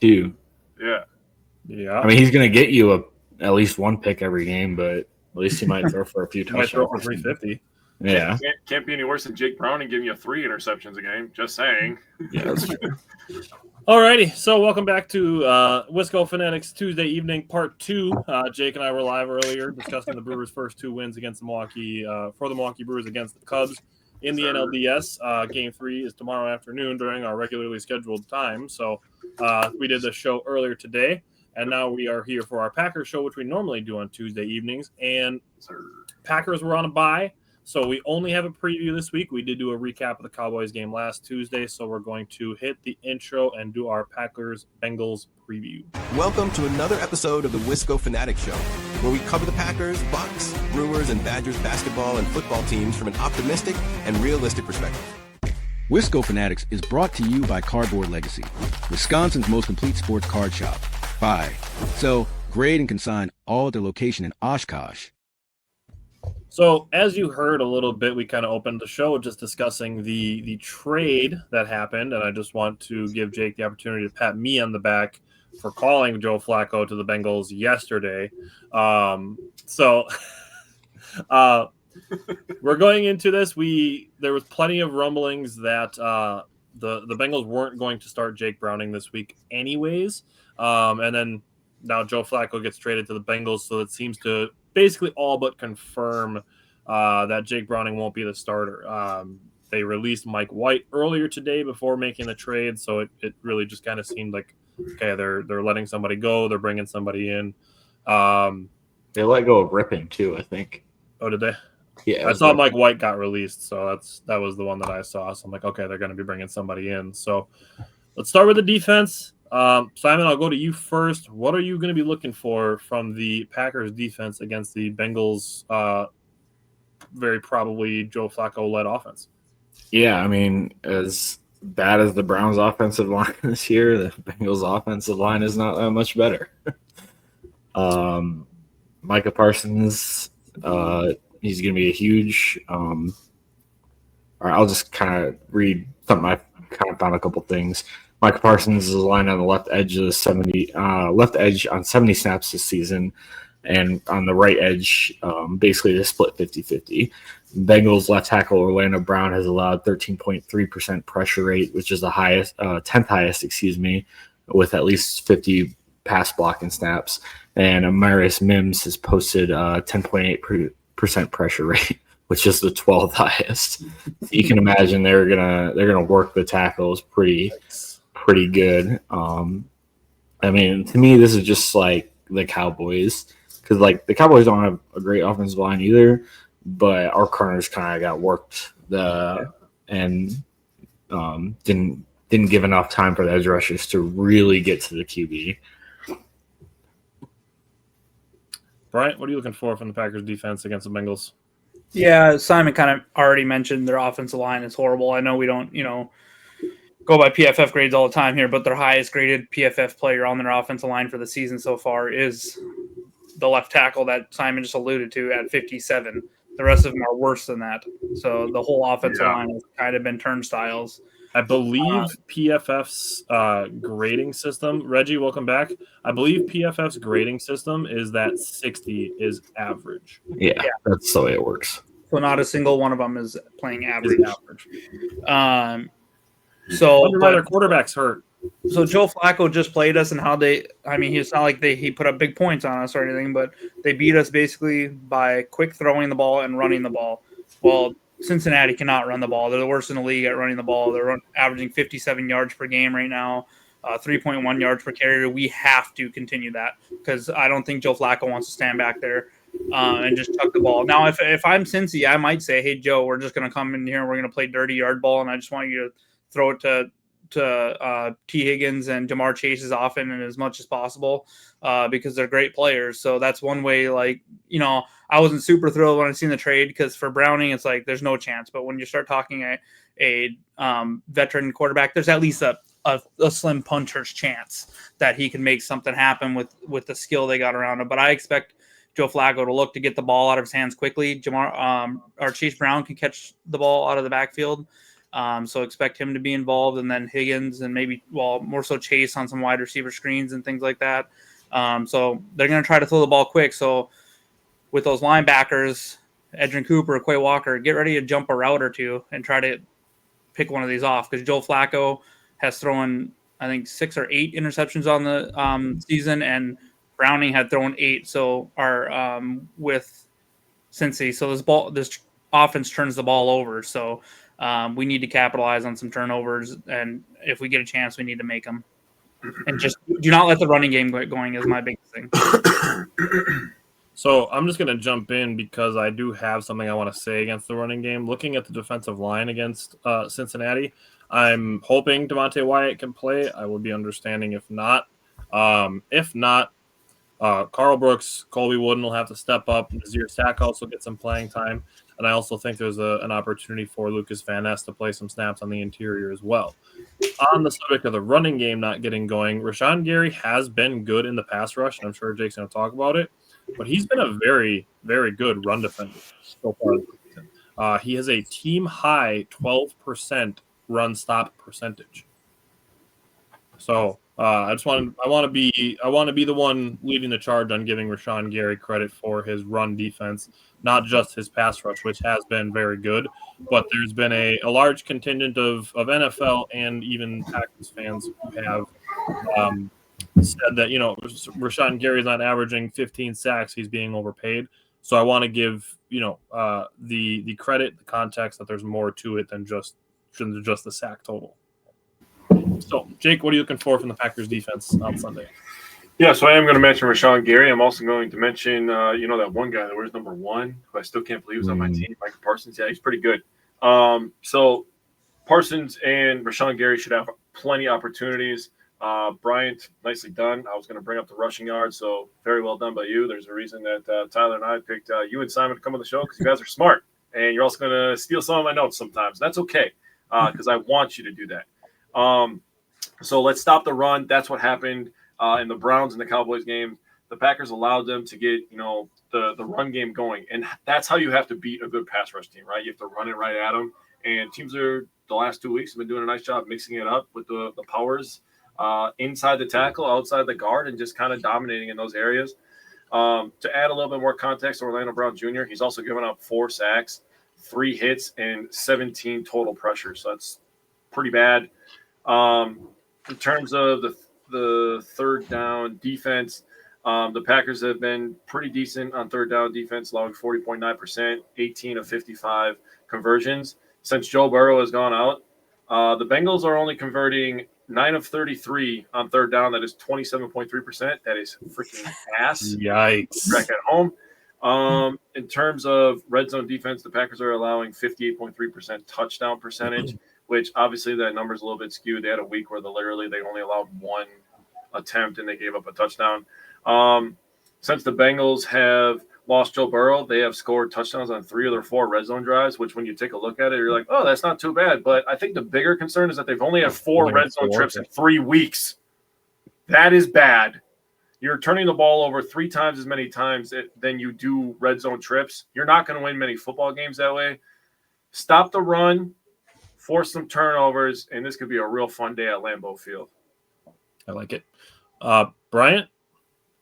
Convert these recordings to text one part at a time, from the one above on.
too. Yeah. I mean, he's going to get you at least one pick every game, but at least he might throw for a few touchdowns. Might throw for 350. Yeah. Can't be any worse than Jake Browning giving you 3 interceptions a game. Just saying. Yeah, that's true. Alrighty, so welcome back to Wisco Fanatics Tuesday evening, part 2. Jake and I were live earlier discussing the Brewers' first 2 wins against the Milwaukee Brewers against the Cubs in the NLDS. Game 3 is tomorrow afternoon during our regularly scheduled time. So we did the show earlier today, and now we are here for our Packers show, which we normally do on Tuesday evenings. And Packers were on a bye. So we only have a preview this week. We did do a recap of the Cowboys game last Tuesday, so we're going to hit the intro and do our Packers-Bengals preview. Welcome to another episode of the Wisco Fanatics Show, where we cover the Packers, Bucks, Brewers, and Badgers basketball and football teams from an optimistic and realistic perspective. Wisco Fanatics is brought to you by Cardboard Legacy, Wisconsin's most complete sports card shop. Buy, sell, grade, and consign all at their location in Oshkosh. So, as you heard a little bit, we kind of opened the show just discussing the trade that happened, and I just want to give Jake the opportunity to pat me on the back for calling Joe Flacco to the Bengals yesterday. We're going into this. There was plenty of rumblings that the Bengals weren't going to start Jake Browning this week anyways, and then now Joe Flacco gets traded to the Bengals, so it seems to basically all but confirm that Jake Browning won't be the starter. They released Mike White earlier today before making the trade, so it really just kind of seemed like, okay, they're letting somebody go, they're bringing somebody in. They let go of Rippon too, I think. Oh, did they? Yeah, I saw Mike White got released, so that was the one that I saw. So I'm like, okay, they're going to be bringing somebody in. So let's start with the defense. Simon, I'll go to you first. What are you going to be looking for from the Packers defense against the Bengals' very probably Joe Flacco-led offense? Yeah, I mean, as bad as the Browns' offensive line this year, the Bengals' offensive line is not that much better. Micah Parsons, he's going to be a huge all right, I'll just kind of read something. I kind of found a couple things. Micah Parsons is aligned on the left edge on 70 snaps this season, and on the right edge, basically they split 50-50. Bengals left tackle Orlando Brown has allowed 13.3% pressure rate, which is the highest, 10th highest, with at least 50 pass blocking snaps. And Amarius Mims has posted 10.8% pressure rate, which is the 12th highest. You can imagine they're gonna work the tackles pretty good. I mean, to me, this is just like the Cowboys, because like the Cowboys don't have a great offensive line either, but our corners kind of got worked and didn't give enough time for the edge rushers to really get to the QB. Brian, what are you looking for from the Packers defense against the Bengals? Yeah, Simon kind of already mentioned their offensive line is horrible. I know we don't, go by PFF grades all the time here, but their highest graded PFF player on their offensive line for the season so far is the left tackle that Simon just alluded to at 57. The rest of them are worse than that. So the whole offensive line has kind of been turnstiles. I believe PFF's grading system, Reggie, welcome back. I believe PFF's grading system is that 60 is average. Yeah, that's the way it works. So not a single one of them is playing average. Their quarterback's hurt. So Joe Flacco just played us, and it's not like he put up big points on us or anything, but they beat us basically by quick throwing the ball and running the ball. Well, Cincinnati cannot run the ball. They're the worst in the league at running the ball. They're averaging 57 yards per game right now, 3.1 yards per carry. We have to continue that because I don't think Joe Flacco wants to stand back there and just chuck the ball. Now, if I'm Cincy, I might say, hey, Joe, we're just going to come in here and we're going to play dirty yard ball, and I just want you to throw it to T. Higgins and Jamar Chase as often and as much as possible because they're great players. So that's one way, I wasn't super thrilled when I seen the trade because for Browning, it's like there's no chance. But when you start talking a veteran quarterback, there's at least a slim puncher's chance that he can make something happen with the skill they got around him. But I expect Joe Flacco to look to get the ball out of his hands quickly. Chase Brown can catch the ball out of the backfield. So expect him to be involved, and then Higgins and maybe, more so Chase on some wide receiver screens and things like that. So they're going to try to throw the ball quick. So with those linebackers, Edrin Cooper, Quay Walker, get ready to jump a route or two and try to pick one of these off, because Joe Flacco has thrown, I think, 6 or 8 interceptions on the season, and Browning had thrown 8. So with Cincy, so this offense turns the ball over. So we need to capitalize on some turnovers, and if we get a chance, we need to make them. And just do not let the running game get going is my biggest thing. So I'm just going to jump in because I do have something I want to say against the running game. Looking at the defensive line against Cincinnati, I'm hoping Devontae Wyatt can play. I would be understanding if not. Carl Brooks, Colby Wooden will have to step up. Nazir Stackhouse will get some playing time. And I also think there's an opportunity for Lucas Van Ness to play some snaps on the interior as well. On the subject of the running game not getting going, Rashawn Gary has been good in the pass rush, and I'm sure Jake's going to talk about it. But he's been a very, very good run defender so far this season. He has a team-high 12% run-stop percentage. So I want to be the one leading the charge on giving Rashawn Gary credit for his run defense, not just his pass rush, which has been very good. But there's been a large contingent of NFL and even Packers fans who have said that, Rashawn Gary's not averaging 15 sacks, he's being overpaid. So I want to give, the credit, the context that there's more to it than just the sack total. So, Jake, what are you looking for from the Packers defense on Sunday? Yeah, so I am going to mention Rashawn Gary. I'm also going to mention, that one guy that wears number 1, who I still can't believe is on my team, Micah Parsons. Yeah, he's pretty good. So Parsons and Rashawn Gary should have plenty of opportunities. Bryant, nicely done. I was going to bring up the rushing yard, so very well done by you. There's a reason that Tyler and I picked you and Simon to come on the show, because you guys are smart, and you're also going to steal some of my notes sometimes. That's okay, because I want you to do that. So let's stop the run. That's what happened in the Browns and the Cowboys game. The Packers allowed them to get, the run game going, and that's how you have to beat a good pass rush team, right? You have to run it right at them, and teams the last 2 weeks have been doing a nice job mixing it up with the powers inside the tackle, outside the guard, and just kind of dominating in those areas. To add a little bit more context to Orlando Brown Jr., he's also given up 4 sacks, 3 hits, and 17 total pressures. So that's pretty bad. In terms of the third down defense, the Packers have been pretty decent on third down defense, allowing 40.9%, 18 of 55 conversions. Since Joe Burrow has gone out, the Bengals are only converting 9 of 33 on third down. That is 27.3%. That is freaking ass. Yikes. Back at home. In terms of red zone defense, the Packers are allowing 58.3% touchdown percentage, which obviously that number is a little bit skewed. They had a week where they only allowed 1 attempt and they gave up a touchdown. Since the Bengals have lost Joe Burrow, they have scored touchdowns on 3 of their 4 red zone drives, which when you take a look at it, you're like, oh, that's not too bad. But I think the bigger concern is that they've only had 4 red zone trips in 3 weeks. That is bad. You're turning the ball over 3 times as many times than you do red zone trips. You're not going to win many football games that way. Stop the run, force some turnovers, and this could be a real fun day at Lambeau Field. I like it. Bryant,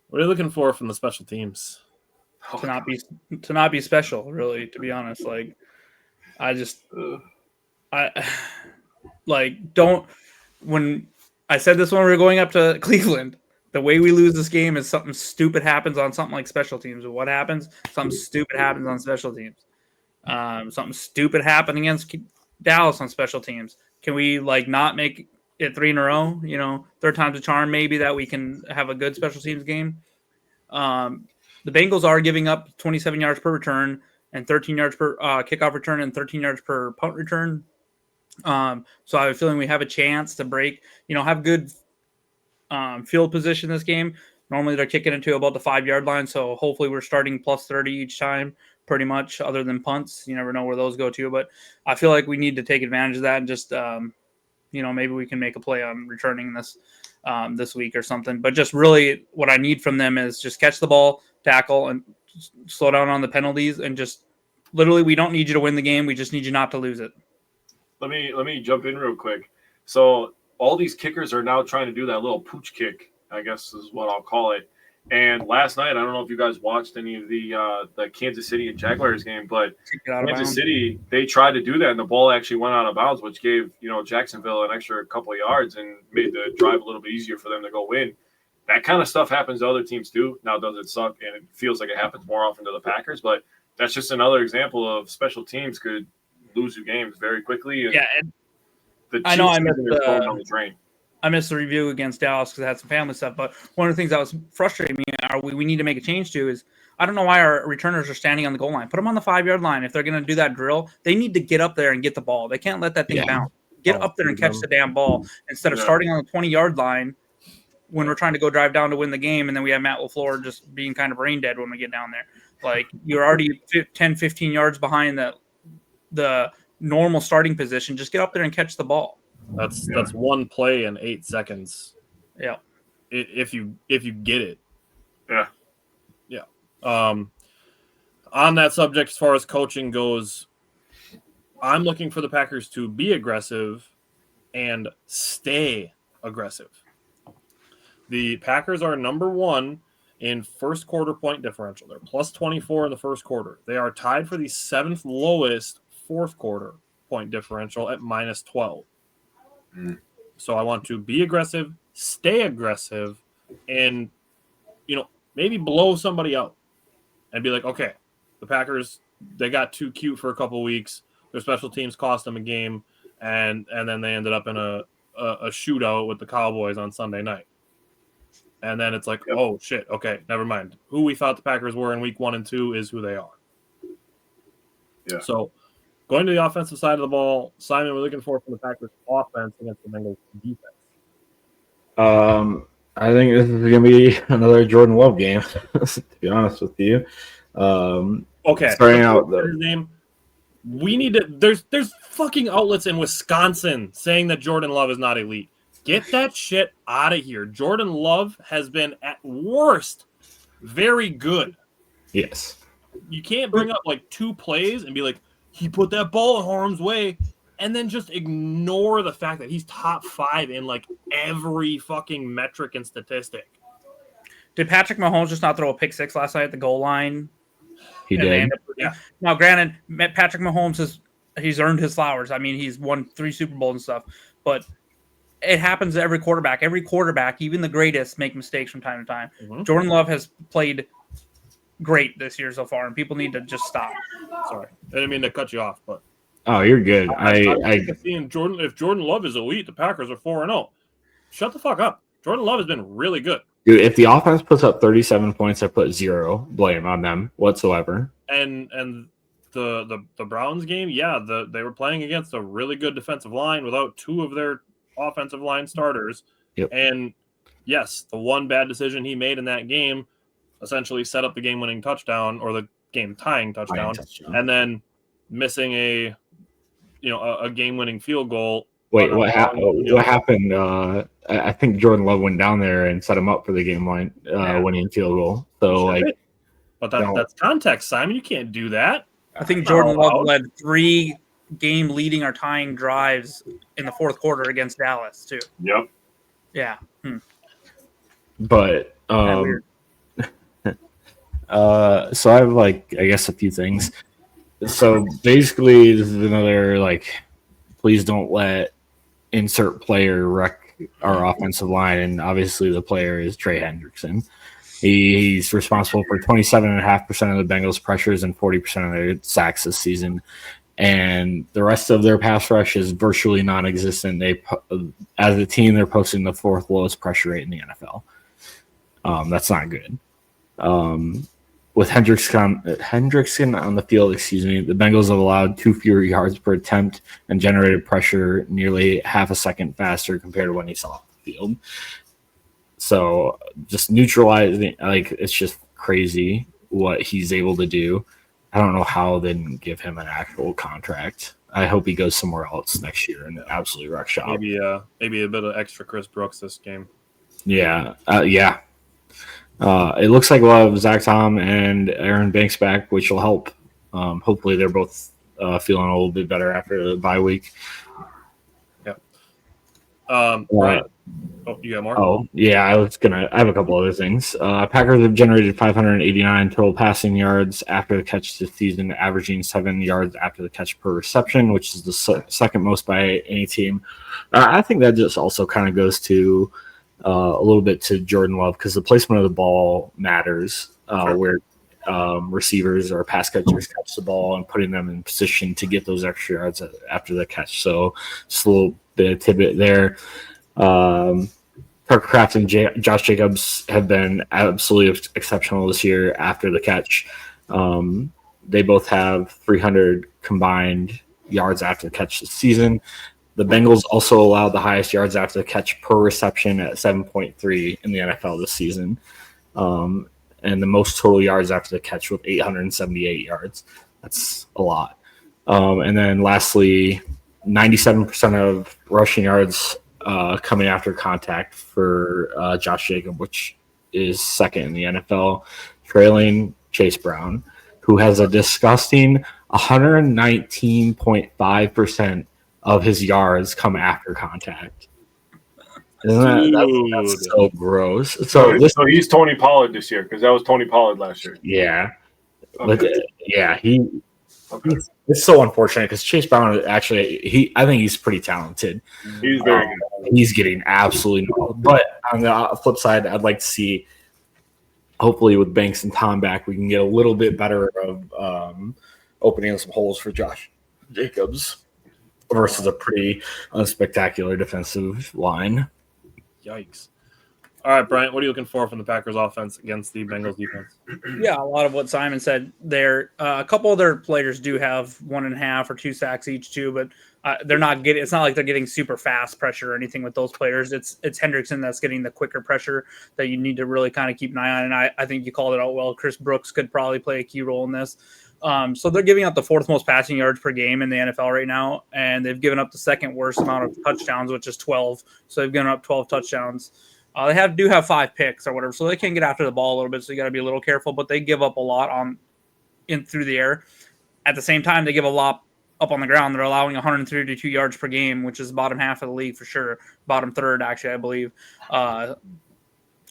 what are you looking for from the special teams? To not be special, really, to be honest. Like, when I said this when we were going up to Cleveland, the way we lose this game is something stupid happens on something like special teams. What happens? Something stupid happens on special teams. Something stupid happened against Dallas on special teams. Can we not make it 3 in a row? Third time's a charm, maybe, that we can have a good special teams game. The Bengals are giving up 27 yards per return and 13 yards per kickoff return and 13 yards per punt return. So I have a feeling we have a chance to break, have good field position this game. Normally they're kicking it to about the 5-yard line. So hopefully we're starting plus 30 each time, pretty much, other than punts. You never know where those go to, but I feel like we need to take advantage of that and just, maybe we can make a play on returning this week or something. But just really what I need from them is just catch the ball, tackle, and slow down on the penalties, and just literally we don't need you to win the game. We just need you not to lose it. let me jump in real quick. So all these kickers are now trying to do that little pooch kick, I guess is what I'll call it. And last night, I don't know if you guys watched any of the Kansas City and Jaguars game, but Kansas City, they tried to do that, and the ball actually went out of bounds, which gave Jacksonville an extra couple of yards and made the drive a little bit easier for them to go win. That kind of stuff happens to other teams too. Now, does it suck? And it feels like it happens more often to the Packers, but that's just another example of special teams could lose you games very quickly. And the I know I missed the review against Dallas because I had some family stuff, but one of the things that was frustrating me, we need to make a change to, is I don't know why our returners are standing on the goal line. Put them on the 5-yard line. If they're going to do that drill, they need to get up there and get the ball. They can't let that thing bounce. Get up there and catch the damn ball instead of starting on the 20-yard line when we're trying to go drive down to win the game, and then we have Matt LaFleur just being kind of brain dead when we get down there. Like, you're already 10, 15 yards behind the normal starting position. Just get up there and catch the ball. That's one play in 8 seconds. Yeah. If you get it. Yeah. Yeah. On that subject, as far as coaching goes, I'm looking for the Packers to be aggressive and stay aggressive. The Packers are number 1 in first quarter point differential. They're plus 24 in the first quarter. They are tied for the 7th lowest fourth quarter point differential at minus 12. So I want to be aggressive, stay aggressive, and maybe blow somebody out and be like, okay, the Packers, they got too cute for a couple weeks. Their special teams cost them a game, and then they ended up in a shootout with the Cowboys on Sunday night. And then it's like, oh, shit, okay, never mind. Who we thought the Packers were in week 1 and 2 is who they are. Yeah. So going to the offensive side of the ball, Simon, we're looking for from the Packers offense against the Bengals defense. I think this is going to be another Jordan Love game, to be honest with you. Okay. Starting out, his name. We need to. There's fucking outlets in Wisconsin saying that Jordan Love is not elite. Get that shit out of here. Jordan Love has been at worst very good. Yes. You can't bring up like 2 plays and be like, he put that ball in harm's way, and then just ignore the fact that he's top 5 in like every fucking metric and statistic. Did Patrick Mahomes just not throw a pick 6 last night at the goal line? He did. Yeah. Now, granted, Patrick Mahomes he's earned his flowers. I mean, he's won 3 Super Bowls and stuff, but it happens to every quarterback. Every quarterback, even the greatest, make mistakes from time to time. Mm-hmm. Jordan Love has played great this year so far, and people need to just stop. Sorry, I didn't mean to cut you off, but you're good. Seeing Jordan. If Jordan Love is elite, the Packers are 4-0. Shut the fuck up. Jordan Love has been really good. Dude, if the offense puts up 37 points, I put 0 blame on them whatsoever. And the Browns game, they were playing against a really good defensive line without 2 of their offensive line starters. Yep. And yes, the one bad decision he made in that game essentially set up the game-winning touchdown or the game-tying touchdown, and then missing a game-winning field goal. Wait, what happened? I think Jordan Love went down there and set him up for the winning field goal. So but that's context, Simon. You can't do that. I think Jordan Love led 3 game-leading or tying drives in the fourth quarter against Dallas too. Yep. Yeah. But so I have I guess a few things. So basically, this is another please don't let insert player wreck our offensive line, and obviously the player is Trey Hendrickson. He's responsible for 27.5% of the Bengals' pressures and 40% of their sacks this season. And the rest of their pass rush is virtually non-existent. As a team, they're posting the 4th lowest pressure rate in the NFL. That's not good. With Hendrickson on the field, the Bengals have allowed 2 fewer yards per attempt and generated pressure nearly half a second faster compared to when he's off the field. So just neutralizing, it's just crazy what he's able to do. I don't know how they didn't give him an actual contract. I hope he goes somewhere else next year and absolutely wreck shop. Maybe a bit of extra Chris Brooks this game. Yeah. It looks like we'll have Zach Tom and Aaron Banks back, which will help. Hopefully they're both feeling a little bit better after the bye week. Brian, you got more? Oh, yeah, I have a couple other things. Packers have generated 589 total passing yards after the catch this season, averaging 7 yards after the catch per reception, which is the second most by any team. I think that just also kind of goes to a little bit to Jordan Love, because the placement of the ball matters, where receivers or pass catchers catch the ball and putting them in position to get those extra yards after the catch. So just a little bit of tidbit there. Parker Kraft and Josh Jacobs have been absolutely exceptional this year after the catch. They both have 300 combined yards after the catch this season. The Bengals also allowed the highest yards after the catch per reception at 7.3 in the NFL this season. And the most total yards after the catch with 878 yards. That's a lot. And then lastly, 97% of rushing yards coming after contact for Josh Jacobs, which is second in the NFL, trailing Chase Brown, who has a disgusting 119.5% of his yards come after contact. Isn't that's so gross? So he's Tony Pollard this year, because that was Tony Pollard last year. Yeah. Okay. It's so unfortunate because Chase Brown actually, I think he's pretty talented. He's very good. He's getting absolutely no. But on the flip side, I'd like to see, hopefully with Banks and Tom back, we can get a little bit better of opening some holes for Josh Jacobs versus a pretty unspectacular defensive line. Yikes. All right, Bryant, what are you looking for from the Packers offense against the Bengals defense? Yeah, a lot of what Simon said there. A couple of their players do have 1.5 or 2 sacks each too, but they're not getting. It's not like they're getting super fast pressure or anything with those players. It's Hendrickson that's getting the quicker pressure that you need to really kind of keep an eye on. And I think you called it out well. Chris Brooks could probably play a key role in this. So they're giving up the 4th most passing yards per game in the NFL right now, and they've given up the 2nd worst amount of touchdowns, which is 12. So they've given up 12 touchdowns. They do have 5 picks or whatever, so they can get after the ball a little bit. So you got to be a little careful, but they give up a lot through the air. At the same time, they give a lot up on the ground. They're allowing 132 yards per game, which is bottom half of the league for sure, bottom third actually, I believe.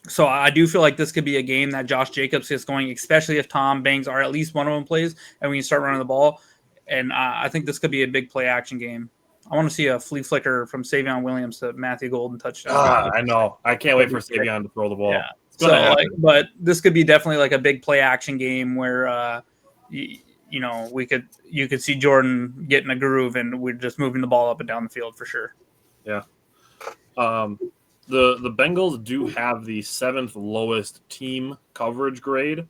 So I do feel like this could be a game that Josh Jacobs gets going, especially if Tom Banks or at least one of them plays, and we can start running the ball. And I think this could be a big play action game. I want to see a flea flicker from Savion Williams to Matthew Golden touchdown. I know. I can't wait for Savion to throw the ball. Yeah. So, but this could be definitely like a big play action game where, you could see Jordan get in a groove and we're just moving the ball up and down the field for sure. Yeah. The Bengals do have the 7th lowest team coverage grade.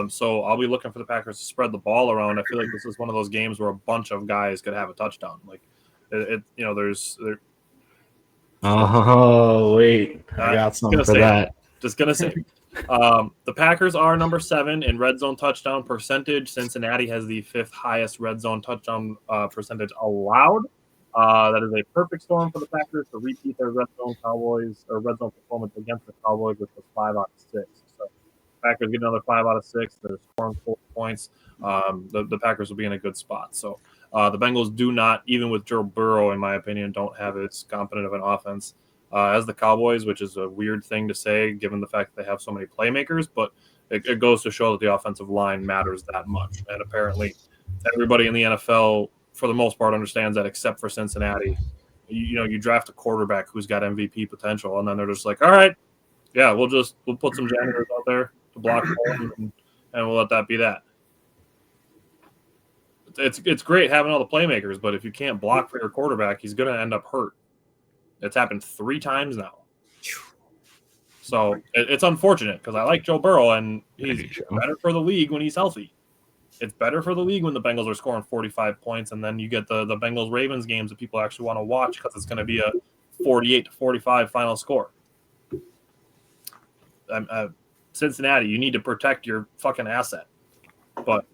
So I'll be looking for the Packers to spread the ball around. I feel like this is one of those games where a bunch of guys could have a touchdown. Like, Oh, wait. I got something for that. Just going to say. The Packers are number 7 in red zone touchdown percentage. Cincinnati has the 5th highest red zone touchdown percentage allowed. That is a perfect storm for the Packers to repeat their red zone performance against the Cowboys, which was 5 out of 6. So Packers get another 5 out of 6. They're scoring 4 points. The Packers will be in a good spot. So the Bengals do not, even with Joe Burrow, in my opinion, don't have as competent of an offense as the Cowboys, which is a weird thing to say given the fact that they have so many playmakers. But it goes to show that the offensive line matters that much. And apparently everybody in the NFL, for the most part, understands that except for Cincinnati. You draft a quarterback who's got MVP potential, and then they're just like, all right, yeah, we'll put some janitors out there to block and we'll let that be that. It's great having all the playmakers, but if you can't block for your quarterback, he's going to end up hurt. It's happened 3 times now. So it's unfortunate because I like Joe Burrow, and he's better for the league when he's healthy. It's better for the league when the Bengals are scoring 45 points, and then you get the Bengals-Ravens games that people actually want to watch because it's going to be a 48-45 final score. Cincinnati, you need to protect your fucking asset. But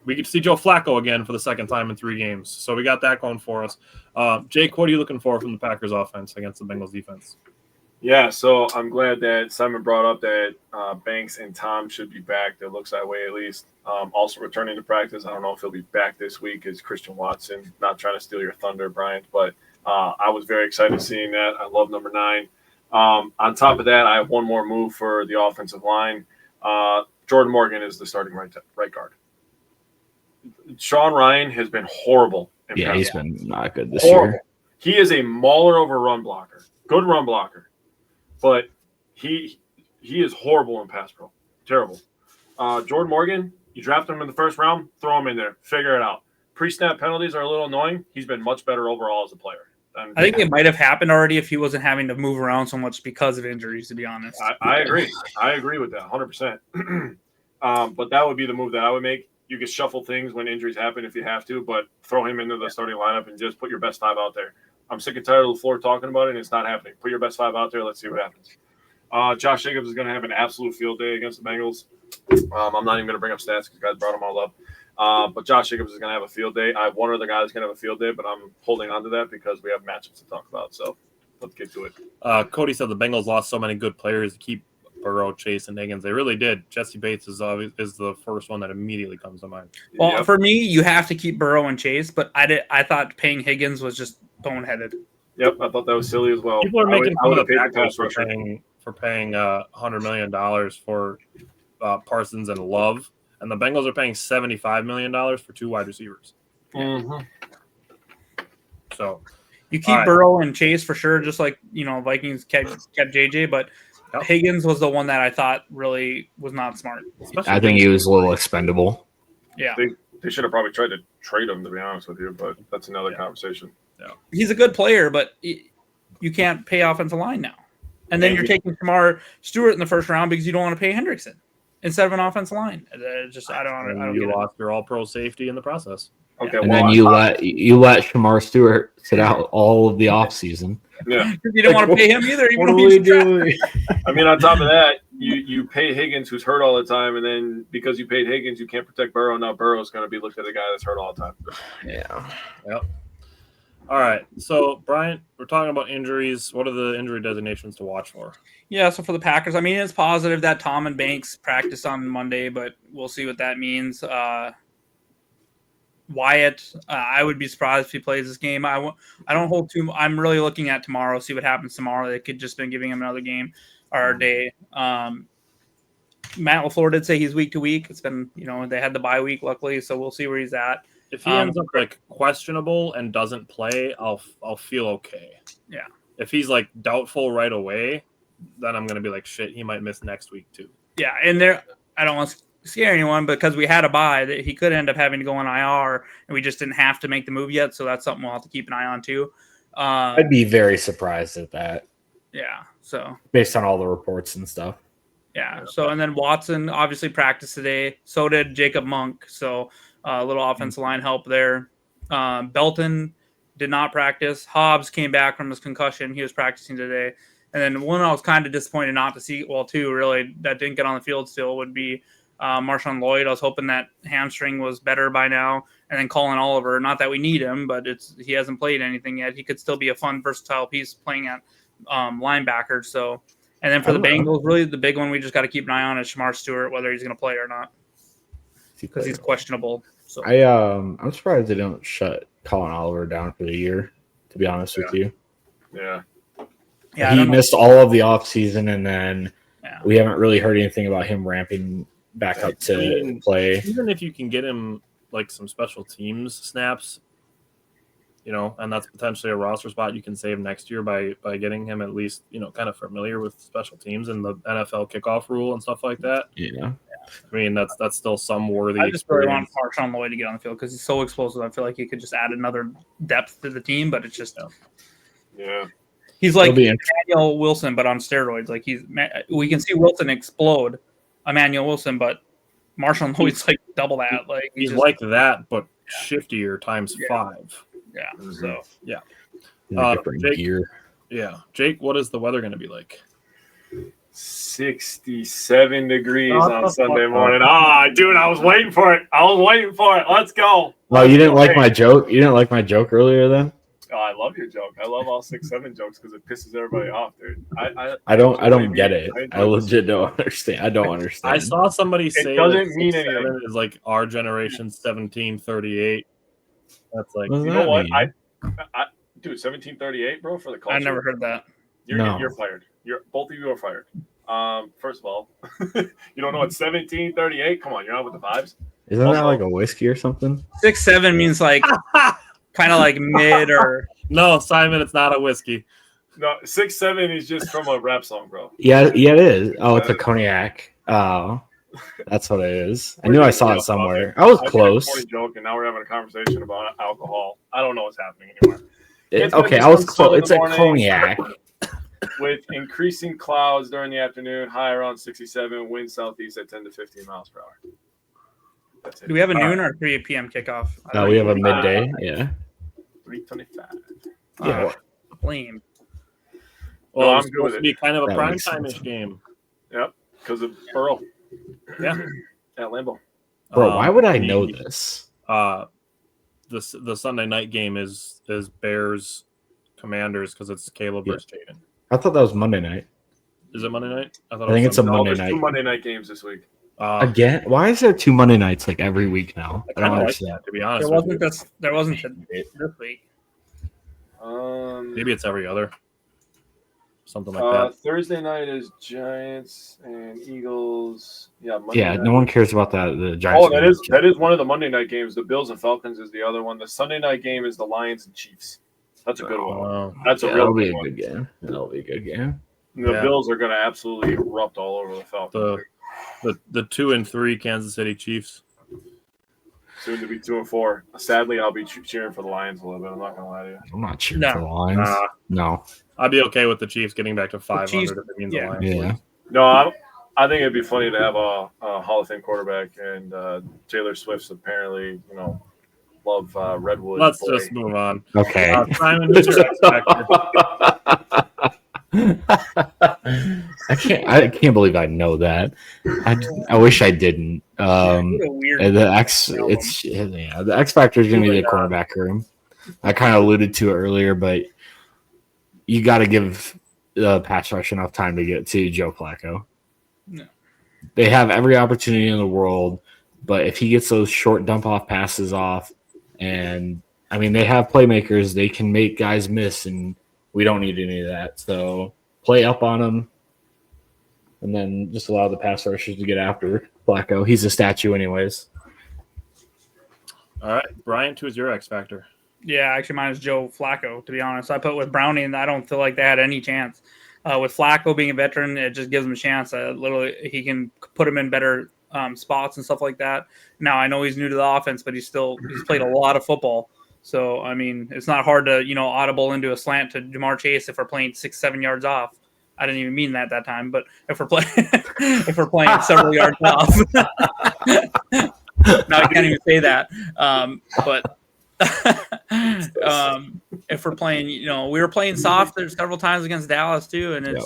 we get to see Joe Flacco again for the 2nd time in 3 games. So we got that going for us. Jake, what are you looking for from the Packers offense against the Bengals defense? Yeah, so I'm glad that Simon brought up that Banks and Tom should be back. That looks that way at least. Also returning to practice. I don't know if he'll be back this week is Christian Watson. Not trying to steal your thunder, Bryant, but I was very excited seeing that. I love number 9. On top of that, I have one more move for the offensive line. Jordan Morgan is the starting right guard. Sean Ryan has been horrible. Yeah, he's been not good this horrible. year. He is a mauler over run blocker. Good run blocker. But he is horrible in pass pro. Terrible. Jordan Morgan, you draft him in the first round, throw him in there. Figure it out. Pre-snap penalties are a little annoying. He's been much better overall as a player. I think it might have happened already if he wasn't having to move around so much because of injuries, to be honest. I agree. I agree with that 100%. But that would be the move that I would make. You can shuffle things when injuries happen if you have to, but throw him into the starting lineup and just put your best 5 out there. I'm sick and tired of the floor talking about it, and it's not happening. Put your best 5 out there. Let's see what happens. Josh Jacobs is going to have an absolute field day against the Bengals. I'm not even going to bring up stats because guys brought them all up. But Josh Jacobs is going to have a field day. I have one other guy that's going to have a field day, but I'm holding on to that because we have matchups to talk about. So let's get to it. Cody said the Bengals lost so many good players to keep Burrow, Chase, and Higgins. They really did. Jesse Bates is the first one that immediately comes to mind. Well, for me, you have to keep Burrow and Chase, but I thought paying Higgins was just boneheaded. Yep, I thought that was silly as well. People are making fun of the Packers for paying $100 million for Parsons and Love, and the Bengals are paying $75 million for 2 wide receivers. Mm-hmm. So you keep Burrow and Chase for sure, just like Vikings kept JJ, but Higgins was the one that I thought really was not smart. I think he was a little expendable. Yeah, they should have probably tried to trade him, to be honest with you, but that's another conversation. Yeah. He's a good player, but you can't pay offensive line now. And then you're taking Shamar Stewart in the first round because you don't want to pay Hendrickson instead of an offensive line. I don't you get lost your all-pro safety in the process. Okay, and then you let Shamar Stewart sit out all of the offseason. Yeah, you didn't want to pay him either. What are we doing? I mean, on top of that, you pay Higgins, who's hurt all the time, and then because you paid Higgins, you can't protect Burrow. Now Burrow's going to be looked at a guy that's hurt all the time. Yeah. Yep. All right. So, Brian, we're talking about injuries. What are the injury designations to watch for? Yeah, so for the Packers, I mean, it's positive that Tom and Banks practiced on Monday, but we'll see what that means. Wyatt, I would be surprised if he plays this game. I don't hold too. I'm really looking at tomorrow, see what happens tomorrow. They could just been giving him another game or a day. Matt LaFleur did say he's week to week. It's been, they had the bye week, luckily, so we'll see where he's at. If he ends up questionable and doesn't play, I'll feel okay. Yeah. If he's doubtful right away, then I'm gonna be like, shit, he might miss next week too. Yeah, and I don't want to scare anyone because we had a bye that he could end up having to go on IR, and we just didn't have to make the move yet. So that's something we'll have to keep an eye on too. I'd be very surprised at that. Yeah. So based on all the reports and stuff. Yeah. So and then Watson obviously practiced today. So did Jacob Monk. So a little offensive line help there. Belton did not practice. Hobbs came back from his concussion. He was practicing today. And then one I was kind of disappointed not to see, two really, that didn't get on the field still would be Marshawn Lloyd. I was hoping that hamstring was better by now. And then Colin Oliver, not that we need him, but he hasn't played anything yet. He could still be a fun, versatile piece playing at linebacker. So, and then for the Bengals, really the big one we just got to keep an eye on is Shamar Stewart, whether he's going to play or not, because he's questionable. So I'm surprised they don't shut Colin Oliver down for the year, to be honest with you. Yeah. Yeah, he missed all of the offseason, and then we haven't really heard anything about him ramping back up to play. Even if you can get him some special teams snaps, and that's potentially a roster spot you can save next year by getting him at least, kind of familiar with special teams and the NFL kickoff rule and stuff like that. Yeah. I mean, that's still some worthy. I just really want Marshawn Lloyd to get on the field because he's so explosive. I feel like he could just add another depth to the team, but it's just he's like Emmanuel Wilson, but on steroids. We can see Wilson explode, Emmanuel Wilson, but Marshawn Lloyd's double that. He's like that, but shiftier times 5. Yeah. So different gear. Yeah, Jake, what is the weather going to be like? 67 degrees on Sunday morning. Dude, I was waiting for it. Let's go. Well, you didn't like my joke? You didn't like my joke earlier then? Oh, I love your joke. I love all 6'7" jokes because it pisses everybody off, dude. I don't get it. I enjoy legit don't understand. I don't understand. I saw somebody say doesn't that mean 6'7" anything. is like our generation's 1738. That's like What does You that know what? mean? I dude, 1738, bro, for the culture. I never heard that. You're fired. Both of you are fired. First of all, you don't know what 1738? Come on, you're not with the vibes. Isn't that Also- like a whiskey or something? 6'7" means like kind of like mid or no, Simon. It's not a whiskey. No, 6'7" is just from a rap song, bro. Yeah, it is. Oh, it's a cognac. Oh, that's what it is. I knew I saw it somewhere. I was I made a close. corny joke, and now we're having a conversation about alcohol. I don't know what's happening anymore. It's Okay, been I was just on close. It's a Sunday cognac. With increasing clouds during the afternoon, high around 67, wind southeast at 10 to 15 miles per hour. That's it. do we have a noon or 3 p.m. kickoff? No, we have a midday. Yeah. 3:25. Yeah. Lame. Well, I'm it's good with supposed to it. be kind of a That prime makes sense. time-ish game. Yep, because of Burrow Yeah. at Lambeau. Bro, why would I the- know this? The Sunday night game is Bears Commanders because it's Caleb Yeah. versus Jaden. I thought that was Monday night. Is it Monday night? I think it's a Sunday. No, Monday there's night. 2 Monday night games this week. Again? Why is there 2 Monday nights like every week now? I I don't like understand. that, to be honest. There with wasn't you. this. There wasn't this week. Maybe it's every other. Something like that. Thursday night is Giants and Eagles. Yeah, Monday Yeah, night. no one cares about that. The Giants. Oh, that is one of the Monday night games. The Bills and Falcons is the other one. The Sunday night game is the Lions and Chiefs. That's a good one. Wow. That's a Yeah, real that'll be good a one. good game. That'll be a good game. The Yeah. Bills are going to absolutely erupt all over the Falcons. The 2-3 Kansas City Chiefs. Soon to be 2-4. Sadly, I'll be cheering for the Lions a little bit. I'm not going to lie to you. I'm not cheering No. for the Lions. No. I'd be okay with the Chiefs getting back to 500 Chiefs- if it means yeah. the Lions. Yeah. lose. No, I think it'd be funny to have a Hall of Fame quarterback, and Taylor Swift's apparently, love Redwood. Let's boy. just move on. Okay. Simon, who's your X factor? I can't believe I know that. I wish I didn't. What a weird. The X Factor is gonna be the cornerback room. I kind of alluded to it earlier, but you got to give the pass rush enough time to get to Joe Flacco. No. They have every opportunity in the world, but if he gets those short dump off passes off, and I mean they have playmakers, they can make guys miss, and we don't need any of that. So play up on him, and then just allow the pass rushers to get after Flacco. He's a statue, anyways. All right, Bryant, who is your X factor? Yeah, actually, mine is Joe Flacco. To be honest, I put with Browning, and I don't feel like they had any chance. With Flacco being a veteran, it just gives him a chance. Literally, he can put him in better spots and stuff like that. Now, I know he's new to the offense, but he's played a lot of football. So, I mean, it's not hard to audible into a slant to Jamar Chase if we're playing 6-7 yards off. I didn't even mean that time, but if we're playing several yards off, now I can't even say that. But if we're playing, we were playing soft there several times against Dallas too, and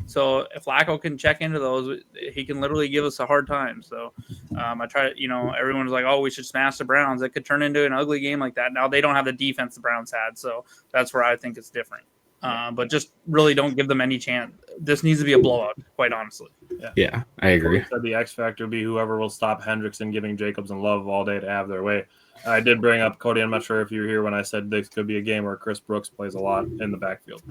so if Flacco can check into those, he can literally give us a hard time. So I try, everyone's like, oh, we should smash the Browns. It could turn into an ugly game like that. Now they don't have the defense the Browns had, so that's where I think it's different. But just really don't give them any chance. This needs to be a blowout, quite honestly. Yeah, I agree. Said the X factor would be whoever will stop Hendrickson giving Jacobs and Love all day to have their way. I did bring up Cody. I'm not sure if you were here when I said this could be a game where Chris Brooks plays a lot in the backfield.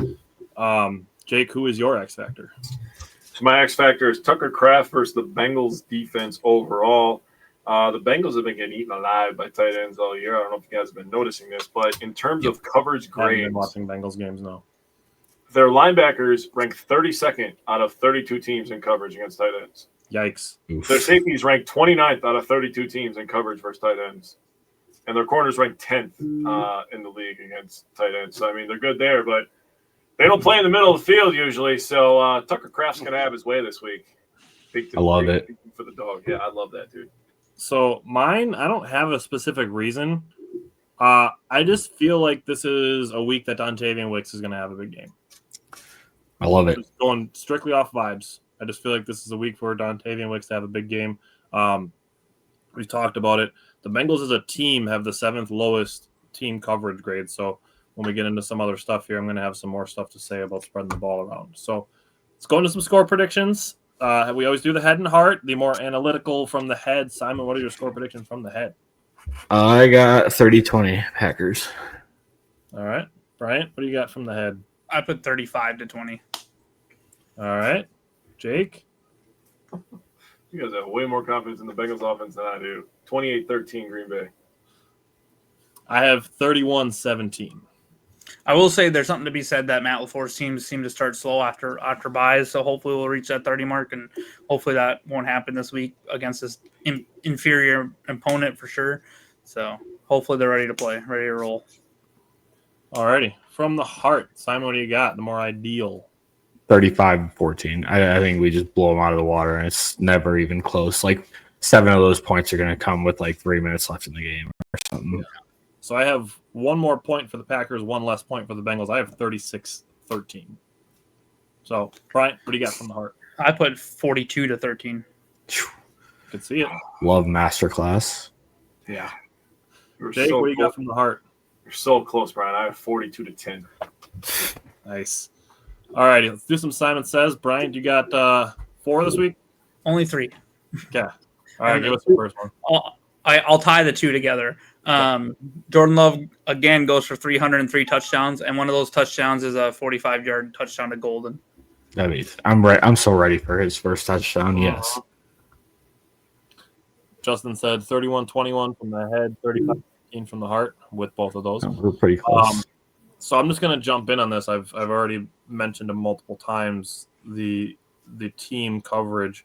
Jake, who is your X factor? So my X factor is Tucker Kraft versus the Bengals defense overall. The Bengals have been getting eaten alive by tight ends all year. I don't know if you guys have been noticing this, but in terms of coverage I haven't been grades, watching Bengals games, no. their linebackers rank 32nd out of 32 teams in coverage against tight ends. Yikes. Their safeties rank 29th out of 32 teams in coverage versus tight ends. And their corners rank 10th in the league against tight ends. So, I mean, they're good there, but they don't play in the middle of the field usually. So, Tucker Kraft's going to have his way this week. I love it. For the dog. Yeah, I love that, dude. So mine, I don't have a specific reason. I just feel like this is a week that Dontavian Wicks is going to have a big game. I love it. Just going strictly off vibes. I just feel like this is a week for Dontavian Wicks to have a big game. We talked about it. The Bengals as a team have the 7th lowest team coverage grade. So when we get into some other stuff here, I'm going to have some more stuff to say about spreading the ball around. So let's go into some score predictions. We always do the head and heart, the more analytical from the head. Simon, what are your score predictions from the head? I got 30-20 Packers. All right. Bryant, what do you got from the head? I put 35-20. All right. Jake? You guys have way more confidence in the Bengals offense than I do. 28-13 Green Bay. I have 31-17. I will say there's something to be said that Matt LaFleur's teams seem to start slow after buys, so hopefully we'll reach that 30 mark, and hopefully that won't happen this week against this inferior opponent for sure. So hopefully they're ready to play, ready to roll. All righty. From the heart, Simon, what do you got? The more ideal. 35-14. I think we just blow them out of the water, and it's never even close. Like 7 of those points are going to come with like 3 minutes left in the game or something. Yeah. So I have one more point for the Packers, one less point for the Bengals. I have 36-13. So, Brian, what do you got from the heart? I put 42-13. Could see it. Love masterclass. Yeah. Jake, what do you got from the heart? You're so close, Brian. I have 42-10. Nice. All righty, let's do some Simon Says. Brian, you got 4 this week? Only 3. Okay. All right, give us the first one. I'll tie the 2 together. Jordan Love again goes for 303 touchdowns, and one of those touchdowns is a 45-yard touchdown to Golden. I mean, I'm so ready for his first touchdown. Yes. Justin said 31-21 from the head, 35-15 from the heart with both of those. We're pretty close. So I'm just going to jump in on this. I've already mentioned it multiple times, the team coverage.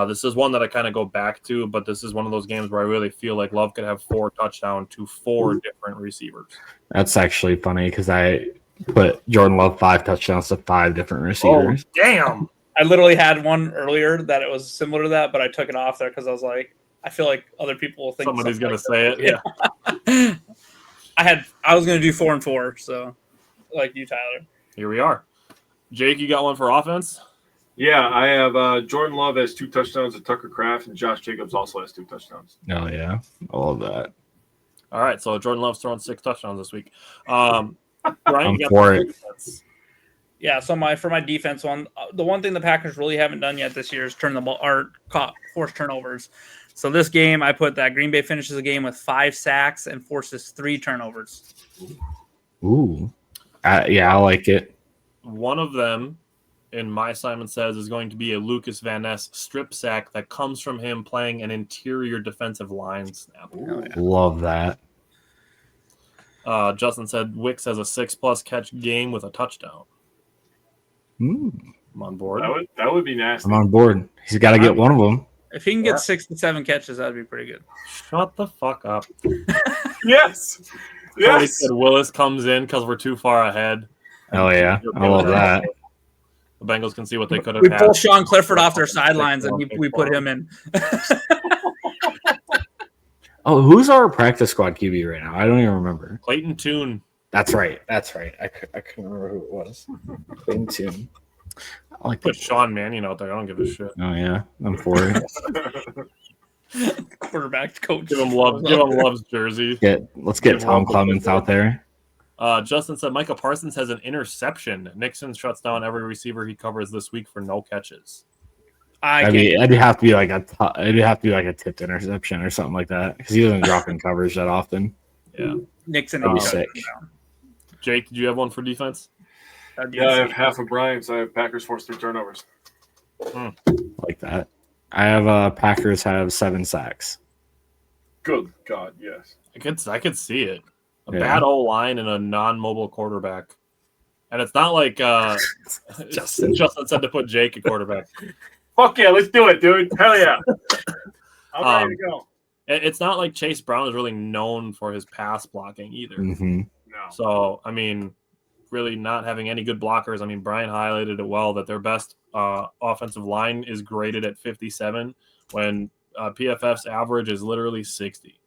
This is one that I kind of go back to, but this is one of those games where I really feel like Love could have 4 touchdowns to 4 different receivers. That's actually funny because I put Jordan Love 5 touchdowns to 5 different receivers. Oh, damn. I literally had one earlier that it was similar to that, but I took it off there because I was like, I feel like other people will think Somebody's going to like say it. Yeah. I was going to do 4 and 4, so like you, Tyler. Here we are. Jake, you got one for offense? Yeah, I have Jordan Love has 2 touchdowns to Tucker Kraft, and Josh Jacobs also has 2 touchdowns. Oh, yeah. I love that. All right, so Jordan Love's throwing 6 touchdowns this week. Brian, I'm for it. Defense. Yeah, so for my defense one, the one thing the Packers really haven't done yet this year is turn the ball or force turnovers. So this game, I put that Green Bay finishes the game with 5 sacks and forces 3 turnovers. Ooh. Yeah, I like it. One of them, in my Simon Says, is going to be a Lucas Van Ness strip sack that comes from him playing an interior defensive line snap. Oh, yeah. Love that. Justin said Wicks has a 6+ catch game with a touchdown. I'm on board. That would be nasty. I'm on board. He's got to get one of them. If he can get 6 to 7 catches, that'd be pretty good. Shut the fuck up. Yes. Cody said Willis comes in because we're too far ahead. Oh, yeah. I love that. The Bengals can see what they could have We had. pulled Sean Clifford off their sidelines, and we put him in. Oh, who's our practice squad QB right now? I don't even remember. Clayton Tune. That's right. I couldn't remember who it was. Clayton Tune. I like Put that. Sean Mannion out there. I don't give a shit. Oh, yeah. I'm for it. Quarterback coach. Give him Love's jersey. Let's get Tom Clements out there. Justin said Micah Parsons has an interception. Nixon shuts down every receiver he covers this week for no catches. It'd have to be like a tipped interception or something like that because he doesn't drop in coverage that often. Yeah, Nixon. That'd be sick. Jake, did you have one for defense? Yeah, I have half of Brian's. I have Packers force 3 turnovers. Like that. I have Packers have 7 sacks. Good God, yes. I could see it. A Yeah. bad O-line and a non-mobile quarterback. And it's not like Justin said to put Jake at quarterback. Fuck yeah, let's do it, dude. Hell yeah. I'm ready to go. It's not like Chase Brown is really known for his pass blocking either. Mm-hmm. No. So, I mean, really not having any good blockers. I mean, Brian highlighted it well that their best offensive line is graded at 57 when PFF's average is literally 60.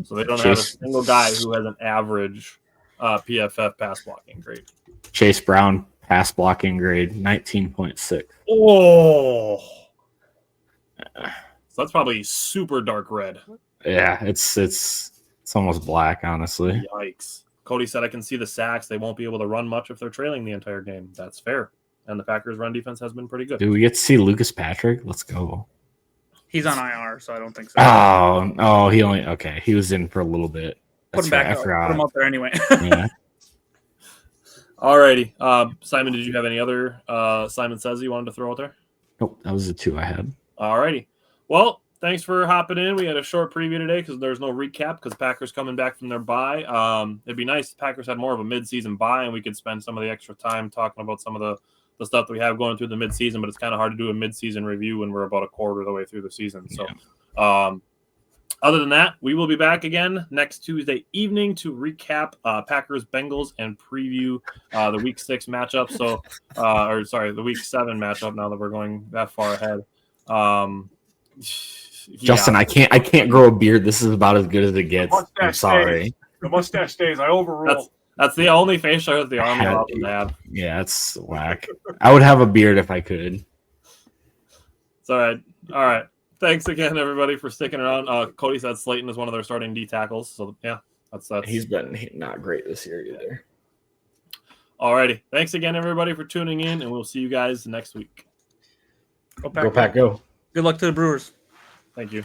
So they don't have a single guy who has an average PFF pass blocking grade. Chase Brown pass blocking grade 19.6. Oh. So that's probably super dark red. Yeah, it's almost black, honestly. Yikes. Cody said, I can see the sacks. They won't be able to run much if they're trailing the entire game. That's fair. And the Packers' run defense has been pretty good. Do we get to see Lucas Patrick? Let's go. He's on IR, so I don't think so. He was in for a little bit. Put him back. Put him up there anyway. Yeah. Alrighty. Simon, did you have any other Simon Says you wanted to throw out there? Nope, that was the two I had. Alrighty. Well, thanks for hopping in. We had a short preview today because there's no recap because Packers coming back from their bye. It'd be nice if Packers had more of a mid-season bye and we could spend some of the extra time talking about some of the stuff that we have going through the mid-season, but it's kind of hard to do a mid-season review when we're about a quarter of the way through the season. So other than that, we will be back again next Tuesday evening to recap Packers Bengals and preview the Week 6 matchup. So, the Week 7 matchup. Now that we're going that far ahead, Justin, I can't grow a beard. This is about as good as it gets. I'm sorry. The mustache stays. I overrule. That's the only facial that the Army option to have. Yeah, it's whack. I would have a beard if I could. It's all right. All right. Thanks again, everybody, for sticking around. Cody said Slayton is one of their starting D tackles. So, yeah, that's. He's been not great this year either. All righty. Thanks again, everybody, for tuning in, and we'll see you guys next week. Go Pack. Go Pack, go. Good luck to the Brewers. Thank you.